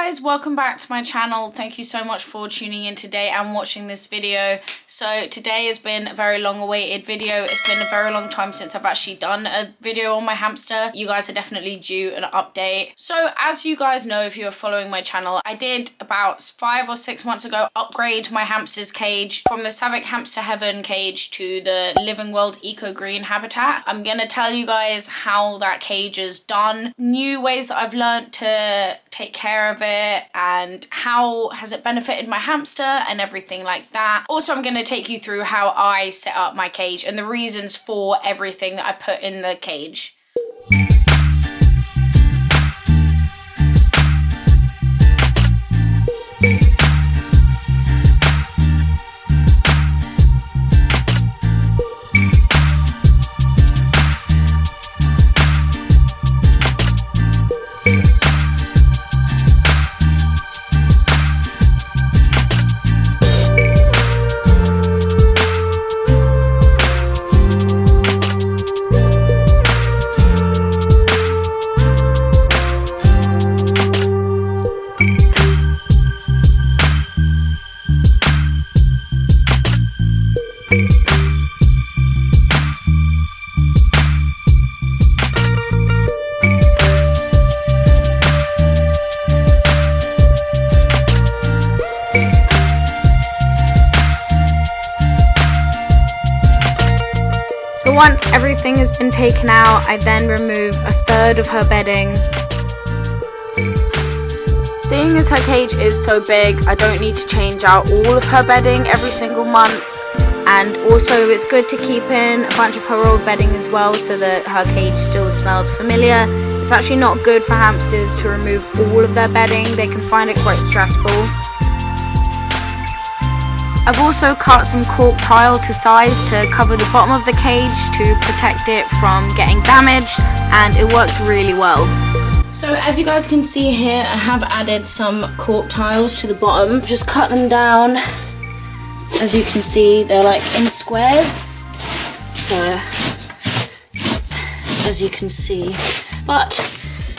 guys, welcome back to my channel. Thank you so much for tuning in today and watching this video. So today has been a very long awaited video. It's been a very long time since I've actually done a video on my hamster. You guys are definitely due an update. So as you guys know, if you are following my channel, I did about 5 or 6 months ago upgrade my hamster's cage from the Savic Hamster Heaven cage to the Living World Eco Green habitat. I'm gonna tell you guys how that cage is done, new ways that I've learned to take care of it, and how has it benefited my hamster and everything like that. Also, I'm going to take you through how I set up my cage and the reasons for everything that I put in the cage. So once everything has been taken out, I then remove a third of her bedding. Seeing as her cage is so big, I don't need to change out all of her bedding every single month. And also it's good to keep in a bunch of her old bedding as well, so that her cage still smells familiar. It's actually not good for hamsters to remove all of their bedding. They can find it quite stressful. I've also cut some cork tile to size to cover the bottom of the cage to protect it from getting damaged, and it works really well. So as you guys can see here, I have added some cork tiles to the bottom. Just cut them down. As you can see, they're like in squares. So as you can see, but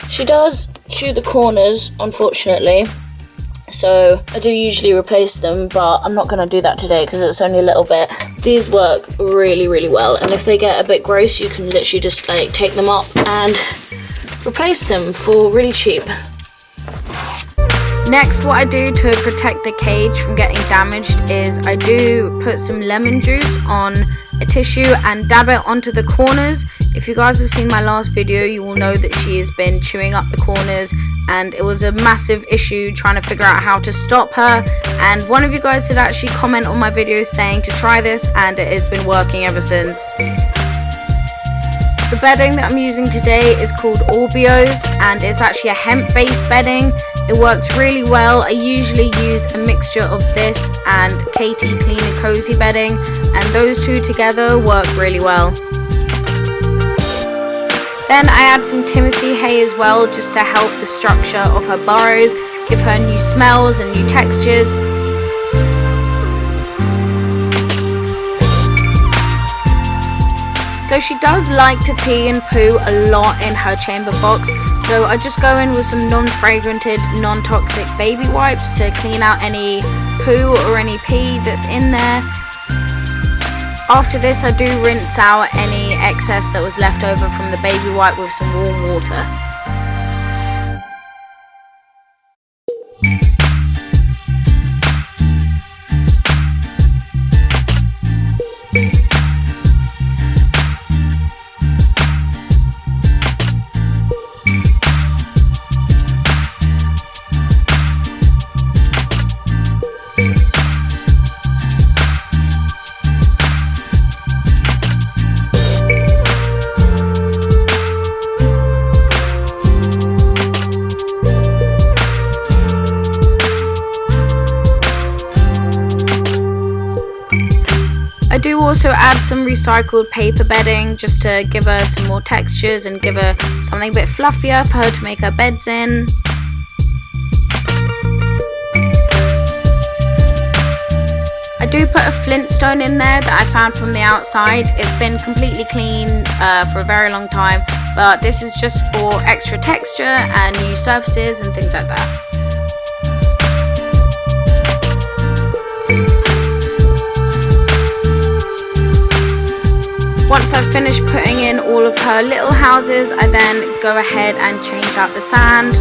she does chew the corners, unfortunately. So I do usually replace them, but I'm not going to do that today because it's only a little bit. These work really well, and if they get a bit gross, you can literally just like take them up and replace them for really cheap. Next, what I do to protect the cage from getting damaged is I do put some lemon juice on a tissue and dab it onto the corners. If you guys have seen my last video, you will know that she has been chewing up the corners, and it was a massive issue trying to figure out how to stop her. And one of you guys did actually comment on my videos saying to try this, and it has been working ever since. The bedding that I'm using today is called Orbeo's, and it's actually a hemp-based bedding. It works really well. I usually use a mixture of this and KT Clean and Cozy bedding, and those two together work really well. Then I add some Timothy hay as well, just to help the structure of her burrows, give her new smells and new textures. So she does like to pee and poo a lot in her chamber box, so I just go in with some non-fragranted, non-toxic baby wipes to clean out any poo or any pee that's in there. After this, I do rinse out any excess that was left over from the baby wipe with some warm water. I do also add some recycled paper bedding just to give her some more textures and give her something a bit fluffier for her to make her beds in. I do put a flintstone in there that I found from the outside. It's been completely clean for a very long time, but this is just for extra texture and new surfaces and things like that. Once I've finished putting in all of her little houses, I then go ahead and change out the sand.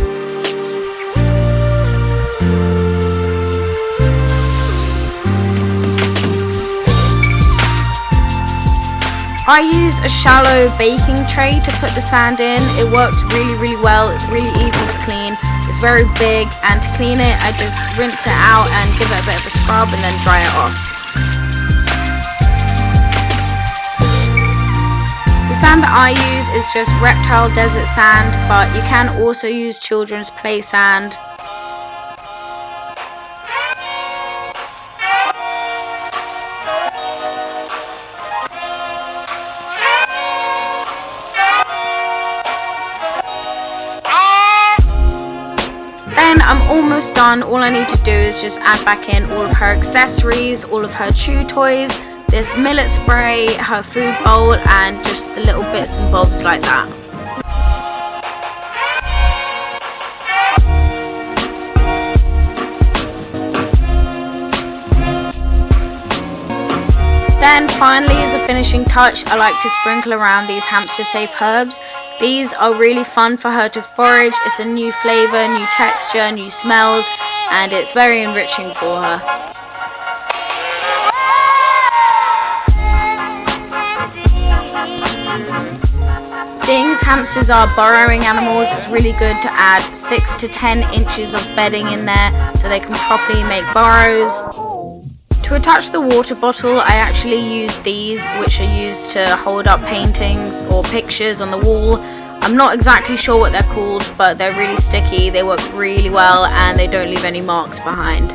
I use a shallow baking tray to put the sand in. It works really well. It's really easy to clean. It's very big, and to clean it I just rinse it out and give it a bit of a scrub and then dry it off. The sand that I use is just reptile desert sand, but you can also use children's play sand. Then I'm almost done. All I need to do is just add back in all of her accessories, all of her chew toys, this millet spray, her food bowl, and just the little bits and bobs like that. Then finally, as a finishing touch, I like to sprinkle around these hamster safe herbs. These are really fun for her to forage. It's a new flavour, new texture, new smells, and it's very enriching for her. Seeing as hamsters are burrowing animals, it's really good to add 6 to 10 inches of bedding in there so they can properly make burrows. To attach the water bottle, I actually use these, which are used to hold up paintings or pictures on the wall. I'm not exactly sure what they're called, but they're really sticky, they work really well, and they don't leave any marks behind.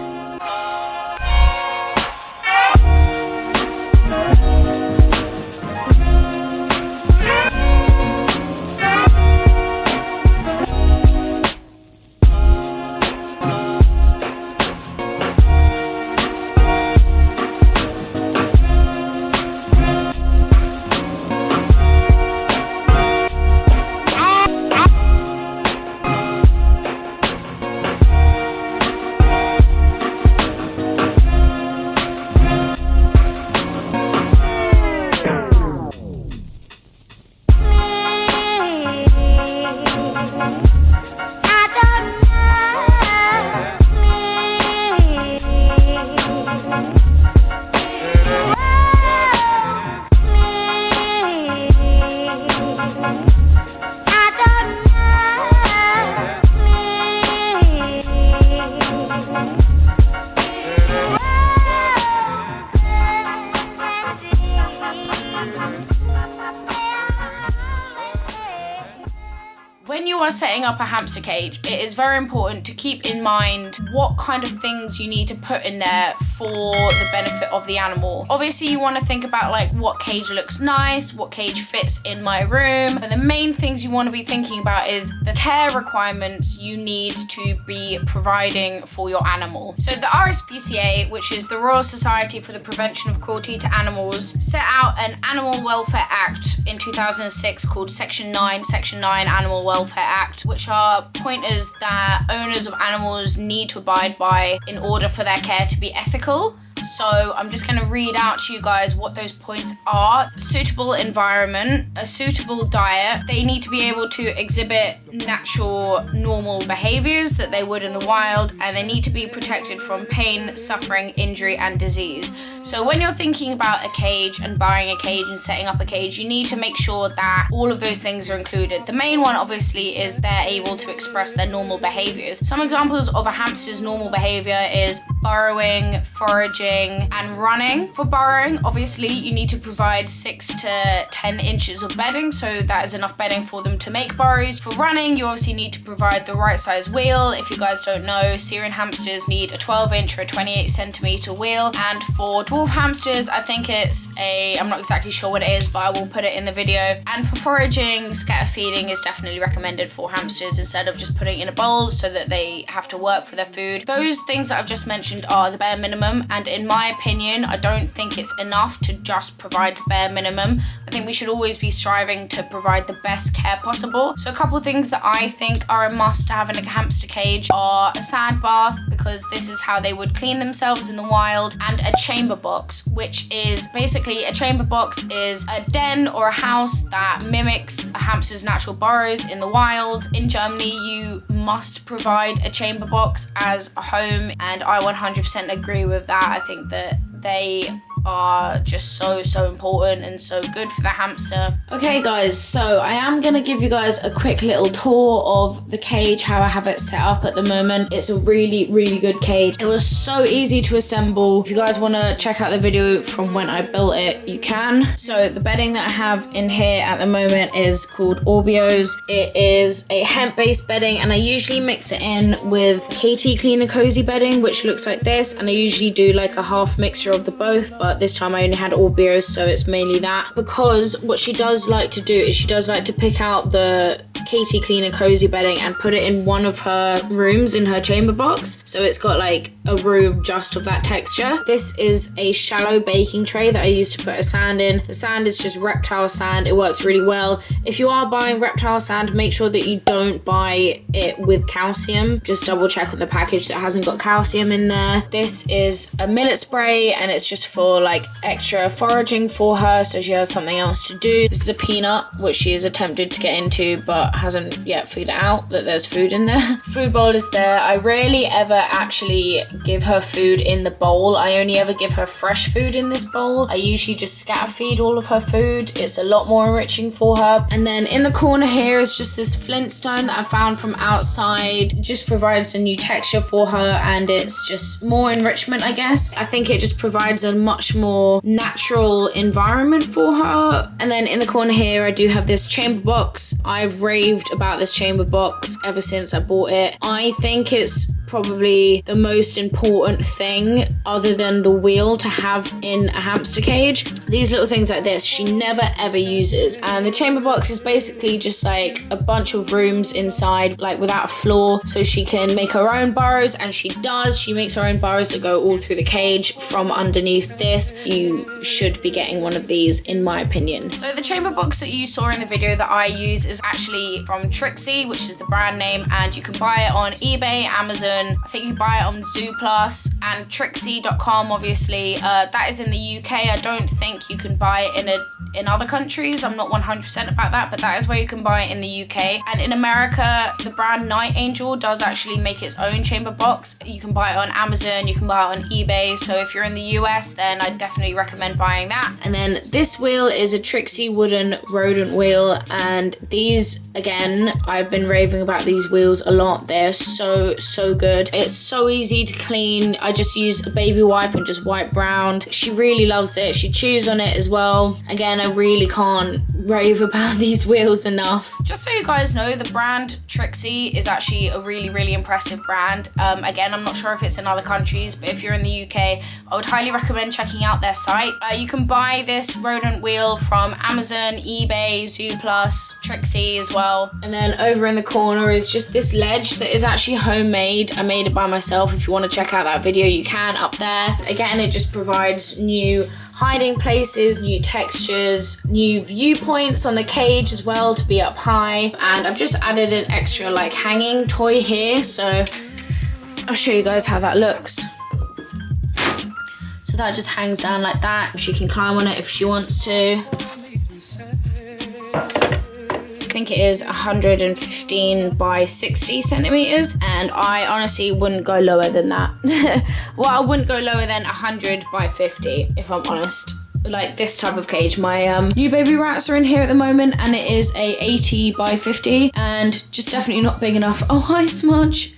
When you are setting up a hamster cage, it is very important to keep in mind what kind of things you need to put in there for the benefit of the animal. Obviously, you want to think about like what cage looks nice, what cage fits in my room, but the main things you want to be thinking about is the care requirements you need to be providing for your animal. So the RSPCA, which is the Royal Society for the Prevention of Cruelty to Animals, set out an Animal Welfare Act in 2006 called Section 9 Animal Welfare Act, which are pointers that owners of animals need to abide by in order for their care to be ethical. So I'm just going to read out to you guys what those points are. Suitable environment, a suitable diet. They need to be able to exhibit natural, normal behaviors that they would in the wild, and they need to be protected from pain, suffering, injury, and disease. So when you're thinking about a cage and buying a cage and setting up a cage, you need to make sure that all of those things are included. The main one, obviously, is they're able to express their normal behaviors. Some examples of a hamster's normal behavior is burrowing, foraging, and running. For burrowing, obviously, you need to provide 6 to 10 inches of bedding, so that is enough bedding for them to make burrows. For running, you obviously need to provide the right size wheel. If you guys don't know, Syrian hamsters need a 12-inch or a 28-centimeter wheel, and for dwarf hamsters, I think it's I'm not exactly sure what it is, but I will put it in the video. And for foraging, scatter feeding is definitely recommended for hamsters instead of just putting it in a bowl so that they have to work for their food. Those things that I've just mentioned mentioned are the bare minimum, and in my opinion, I don't think it's enough to just provide the bare minimum. I think we should always be striving to provide the best care possible. So a couple of things that I think are a must to have in a hamster cage are a sand bath, because this is how they would clean themselves in the wild, and a chamber box, which is basically, a chamber box is a den or a house that mimics a hamster's natural burrows in the wild. In Germany, you must provide a chamber box as a home, and I 100% agree with that. I think that they are just so important and so good for the hamster. Okay guys, so I am gonna give you guys a quick little tour of the cage, how I have it set up at the moment. It's a really good cage. It was so easy to assemble. If you guys want to check out the video from when I built it, you can. So the bedding that I have in here at the moment is called Orbeo's. It is a hemp-based bedding, and I usually mix it in with KT Cleaner Cozy bedding, which looks like this, and I usually do like a half mixture of the both, but this time I only had Orbeo's, so it's mainly that. Because what she does like to do is she does like to pick out the KT Cleaner Cozy bedding and put it in one of her rooms in her chamber box, so it's got like a room just of that texture. This is a shallow baking tray that I use to put a sand in. The sand is just reptile sand. It works really well. If you are buying reptile sand, make sure that you don't buy it with calcium. Just double check on the package that it hasn't got calcium in there. This is a millet spray, and it's just for like extra foraging for her, so she has something else to do. This is a peanut, which she has attempted to get into but hasn't yet figured out that there's food in there. Food bowl is there. I rarely ever actually give her food in the bowl. I only ever give her fresh food in this bowl. I usually just scatter feed all of her food. It's a lot more enriching for her. And then in the corner here is just this flintstone that I found from outside. It just provides a new texture for her, and it's just more enrichment, I guess. I think it just provides a much more natural environment for her. And then in the corner here I do have this chamber box. I've raved about this chamber box ever since I bought it. I think it's probably the most important thing other than the wheel to have in a hamster cage. These little things like this she never ever uses, and the chamber box is basically just like a bunch of rooms inside, like without a floor, so she can make her own burrows, and she does. She makes her own burrows that go all through the cage from underneath this. You should be getting one of these, in my opinion. So the chamber box that you saw in the video that I use is actually from Trixie, which is the brand name, and you can buy it on eBay, Amazon. I think you buy it on Zooplus and Trixie.com, obviously. That is in the UK. I don't think you can buy it in other countries. I'm not 100% about that, but that is where you can buy it in the UK. And in America, the brand Night Angel does actually make its own chamber box. You can buy it on Amazon, you can buy it on eBay. So if you're in the US, then I definitely recommend buying that. And then this wheel is a Trixie wooden rodent wheel, and these, again, I've been raving about these wheels a lot. They're so good. It's so easy to clean. I just use a baby wipe and just wipe round. She really loves it. She chews on it as well. Again, I really can't rave about these wheels enough. Just so you guys know, the brand Trixie is actually a really impressive brand. Again, I'm not sure if it's in other countries, but if you're in the UK, I would highly recommend checking out their site. You can buy this rodent wheel from Amazon, eBay, Zooplus, Trixie as well. And then over in the corner is just this ledge that is actually homemade. I made it by myself. If you want to check out that video, you can up there. Again, it just provides new hiding places, new textures, new viewpoints on the cage as well to be up high. And I've just added an extra like hanging toy here, so I'll show you guys how that looks. So that just hangs down like that. She can climb on it if she wants to. I think it is 115 by 60 centimeters, and I honestly wouldn't go lower than that. Well, I wouldn't go lower than 100 by 50, if I'm honest. Like this type of cage. My new baby rats are in here at the moment, and it is a 80 by 50, and just definitely not big enough. Oh, hi Smudge.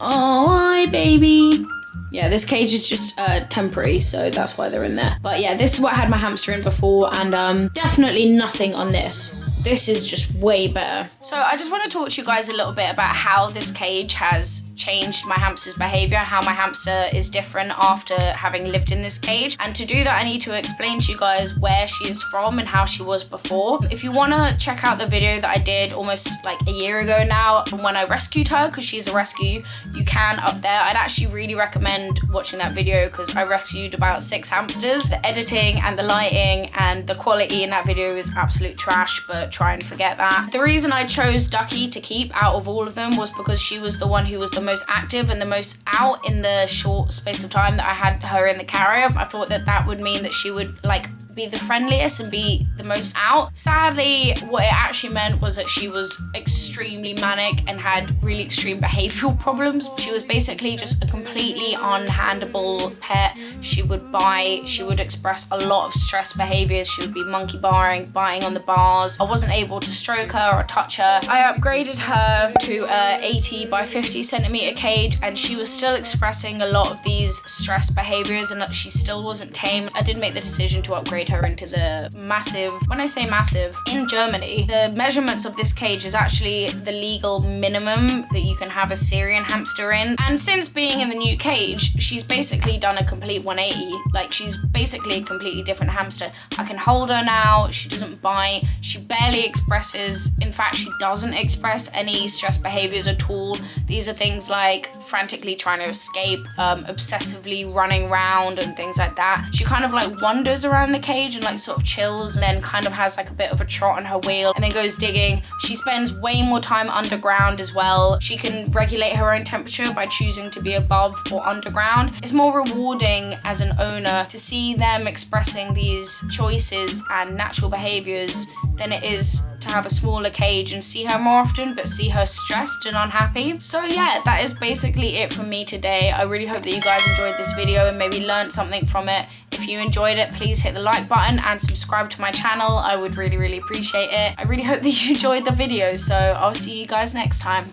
Oh, hi baby. Yeah, this cage is just temporary, so that's why they're in there. But yeah, this is what I had my hamster in before, and definitely nothing on this. This is just way better. So I just want to talk to you guys a little bit about how this cage has changed my hamster's behavior, how my hamster is different after having lived in this cage. And to do that, I need to explain to you guys where she is from and how she was before. If you want to check out the video that I did almost like a year ago now from when I rescued her, because she's a rescue, you can up there. I'd actually really recommend watching that video because I rescued about 6 hamsters. The editing and the lighting and the quality in that video is absolute trash, but try and forget that. The reason I chose Ducky to keep out of all of them was because she was the one who was the most active and the most out in the short space of time that I had her in the carrier. I thought that that would mean that she would like be the friendliest and be the most out. Sadly, what it actually meant was that she was extremely manic and had really extreme behavioral problems. She was basically just a completely unhandleable pet. She would bite, she would express a lot of stress behaviors. She would be monkey barring, biting on the bars. I wasn't able to stroke her or touch her. I upgraded her to a 80 by 50 centimeter cage, and she was still expressing a lot of these stress behaviors, and she still wasn't tame. I did make the decision to upgrade her into the massive, when I say massive, in Germany, the measurements of this cage is actually the legal minimum that you can have a Syrian hamster in. And since being in the new cage, she's basically done a complete 180. Like, she's basically a completely different hamster. I can hold her now, she doesn't bite, she barely expresses, in fact, she doesn't express any stress behaviors at all. These are things like frantically trying to escape, obsessively running around and things like that. She kind of like wanders around the cage and like sort of chills and then kind of has like a bit of a trot on her wheel and then goes digging. She spends way more time underground as well. She can regulate her own temperature by choosing to be above or underground. It's more rewarding as an owner to see them expressing these choices and natural behaviors than it is to have a smaller cage and see her more often, but see her stressed and unhappy. So yeah, that is basically it from me today. I really hope that you guys enjoyed this video and maybe learned something from it. If you enjoyed it, please hit the like button and subscribe to my channel. I would really appreciate it. I really hope that you enjoyed the video, so I'll see you guys next time.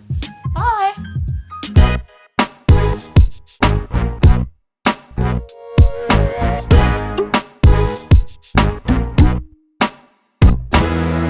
Bye!